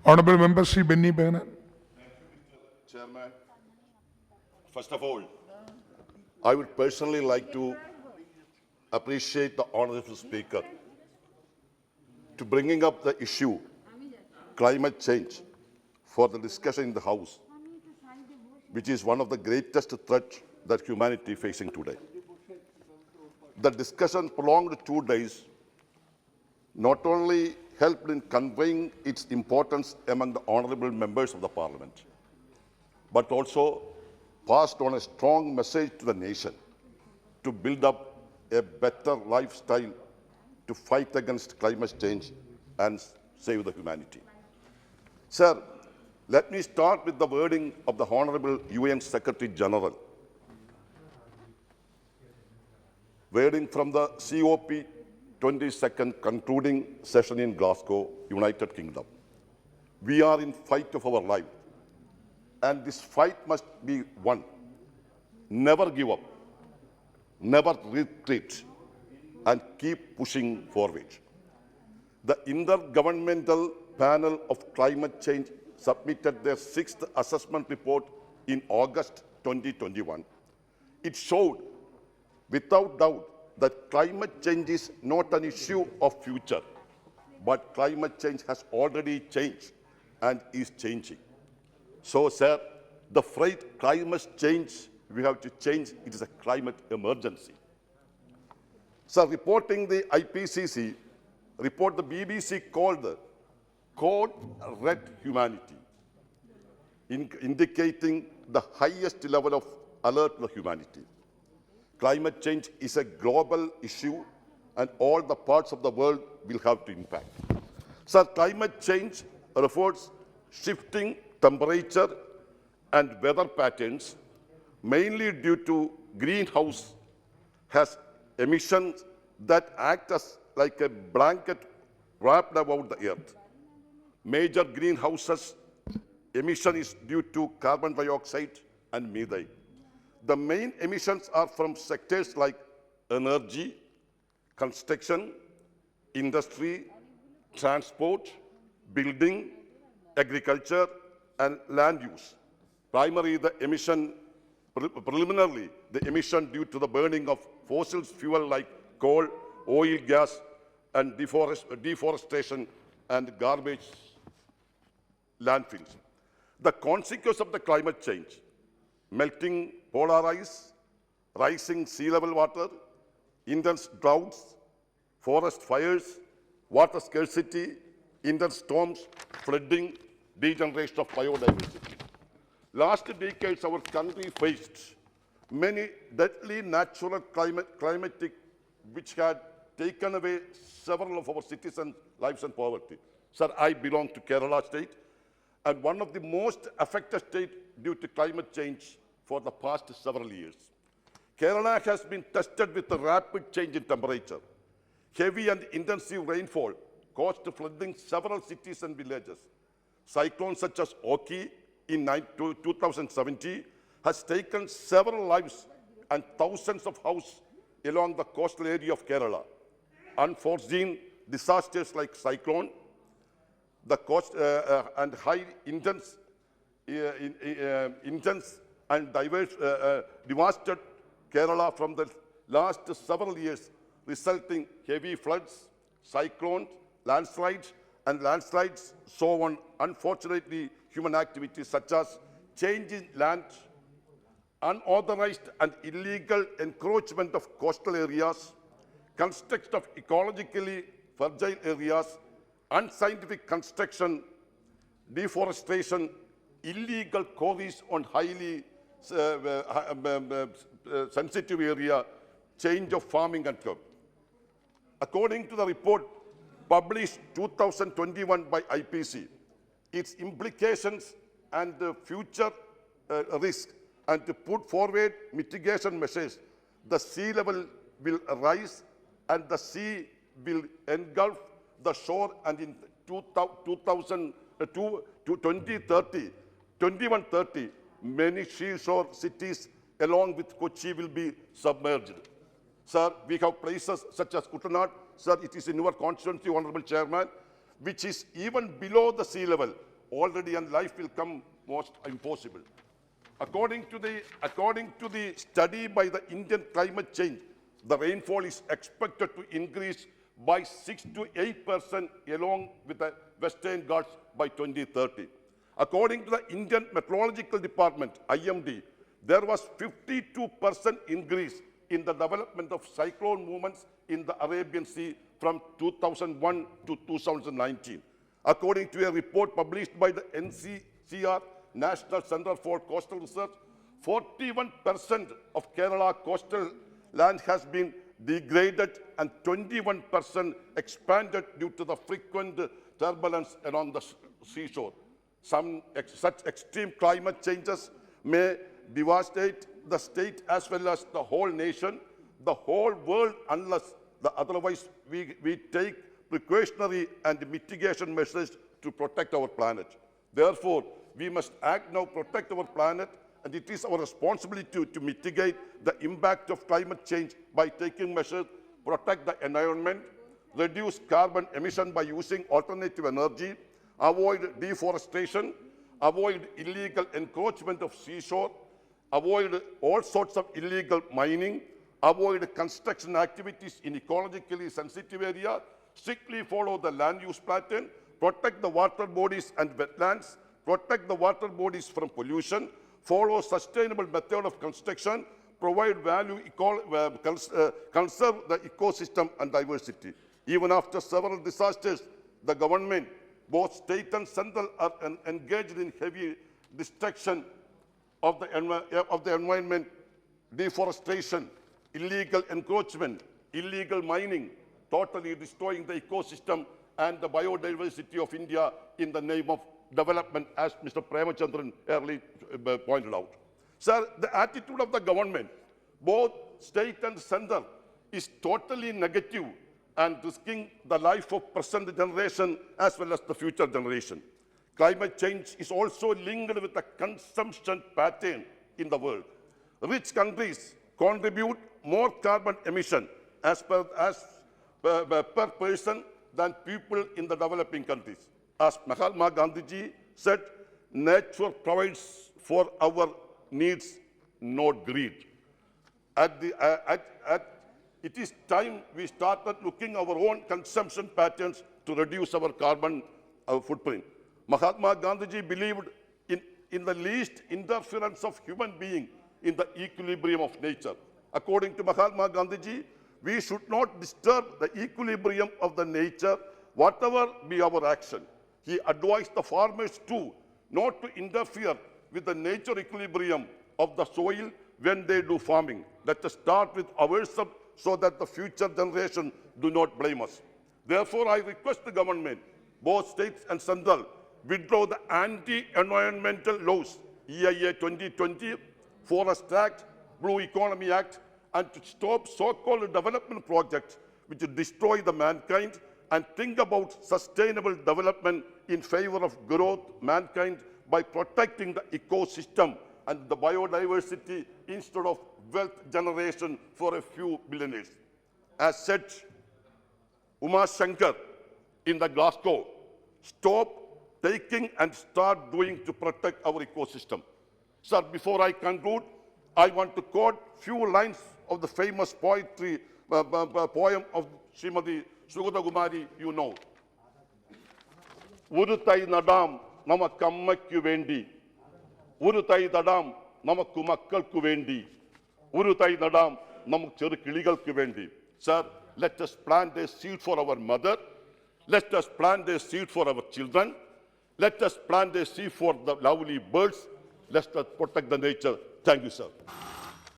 Honorable Member Sri Benny Beganan. Chairman, first of all, I would personally like to appreciate the Honorable Speaker to bringing up the issue climate change for the discussion in the House, which is one of the greatest threats that humanity is facing today. The discussion prolonged 2 days not only helped in conveying its importance among the honorable members of the Parliament, but also passed on a strong message to the nation to build up a better lifestyle to fight against climate change and save the humanity. Sir, let me start with the wording of the Honorable UN Secretary General. Wording from the COP 22nd concluding session in Glasgow, United Kingdom. We are in fight of our life, and this fight must be won. Never give up, never retreat, and keep pushing forward. The Intergovernmental Panel of Climate Change submitted their 6th assessment report in August 2021. It showed without doubt that climate change is not an issue of future, but climate change has already changed and is changing. So, sir, the phrase climate change, we have to change, it is a climate emergency. Sir, reporting the IPCC report, the BBC called the Code Red Humanity, indicating the highest level of alert to humanity. Climate change is a global issue, and all the parts of the world will have to impact. Sir, climate change refers shifting temperature and weather patterns, mainly due to greenhouse has emissions that act as like a blanket wrapped about the earth. Major greenhouses emission is due to carbon dioxide and methane. The main emissions are from sectors like energy, construction, industry, transport, building, agriculture, and land use. Primarily, the emission, preliminarily, the emission due to the burning of fossil fuel like coal, oil, gas, and deforestation and garbage landfills. The consequence of the climate change: melting polar ice, rising sea level water, intense droughts, forest fires, water scarcity, intense storms, flooding, degeneration of biodiversity. Last decades, our country faced many deadly natural climatic which had taken away several of our citizens' lives and poverty. Sir, I belong to Kerala state, and one of the most affected states due to climate change for the past several years. Kerala has been tested with a rapid change in temperature. Heavy and intensive rainfall caused flooding several cities and villages. Cyclones such as Oki in 2017 has taken several lives and thousands of houses along the coastal area of Kerala. Unforeseen disasters like cyclone, the coast and high intense and diverse devastated Kerala from the last several years, resulting heavy floods, cyclones, landslides, and landslides, so on. Unfortunately, human activities such as change in land, unauthorized and illegal encroachment of coastal areas, construction of ecologically fragile areas, unscientific construction, deforestation, illegal quarries on highly sensitive area, change of farming and crop. According to the report published 2021 by IPC, its implications and the future risk, and to put forward mitigation measures, the sea level will rise and the sea will engulf the shore, and in 2130, many seashore cities along with Kochi will be submerged. Sir, we have places such as Kuttanad, sir, it is in your constituency, Honorable Chairman, which is even below the sea level, already, and life will come most impossible. According to the study by the Indian Climate Change, the rainfall is expected to increase by 6 to 8% along with the Western Ghats by 2030. According to the Indian Meteorological Department, IMD, there was 52% increase in the development of cyclone movements in the Arabian Sea from 2001 to 2019. According to a report published by the NCCR, National Center for Coastal Research, 41% of Kerala coastal land has been degraded and 21% expanded due to the frequent turbulence along the seashore. Such extreme climate changes may devastate the state as well as the whole nation, the whole world, unless otherwise we take precautionary and mitigation measures to protect our planet. Therefore, we must act now, protect our planet, and it is our responsibility to mitigate the impact of climate change by taking measures, protect the environment, reduce carbon emission by using alternative energy, avoid deforestation, avoid illegal encroachment of seashore, avoid all sorts of illegal mining, avoid construction activities in ecologically sensitive areas, strictly follow the land use pattern, protect the water bodies and wetlands, protect the water bodies from pollution, follow sustainable method of construction, provide value, conserve the ecosystem and diversity. Even after several disasters, the government, both state and central, are engaged in heavy destruction of the environment, deforestation, illegal encroachment, illegal mining, totally destroying the ecosystem and the biodiversity of India in the name of development, as Mr. Premachandran earlier pointed out. Sir, the attitude of the government, both state and central, is totally negative and risking the life of present generation as well as the future generation. Climate change is also linked with the consumption pattern in the world. Rich countries contribute more carbon emission per person than people in the developing countries. As Mahatma Gandhi said, nature provides for our needs, not greed. It is time we started looking at our own consumption patterns to reduce our carbon footprint. Mahatma Gandhi believed in the least interference of human being in the equilibrium of nature. According to Mahatma Gandhi, we should not disturb the equilibrium of the nature, whatever be our action. He advised the farmers too not to interfere with the nature equilibrium of the soil when they do farming. Let us start with ourselves so that the future generation do not blame us. Therefore, I request the government, both states and central, withdraw the anti-environmental laws, EIA 2020, Forest Act, Blue Economy Act, and to stop so-called development projects which destroy the mankind and think about sustainable development in favor of growth, mankind, by protecting the ecosystem and the biodiversity instead of wealth generation for a few billionaires. As said, Uma Shankar in the Glasgow, stop taking and start doing to protect our ecosystem. Sir, before I conclude, I want to quote few lines of the famous poem of Srimati Sugata Kumari, you know. Oru thai nadam namakkammakku vendi, oru thai nadam namakku makkalkku vendi, oru thai nadam namakku cheru kiligalkku vendi. Sir, let us plant a seed for our mother, let us plant a seed for our children, let us plant a seed for the lovely birds, let us protect the nature. Thank you, sir.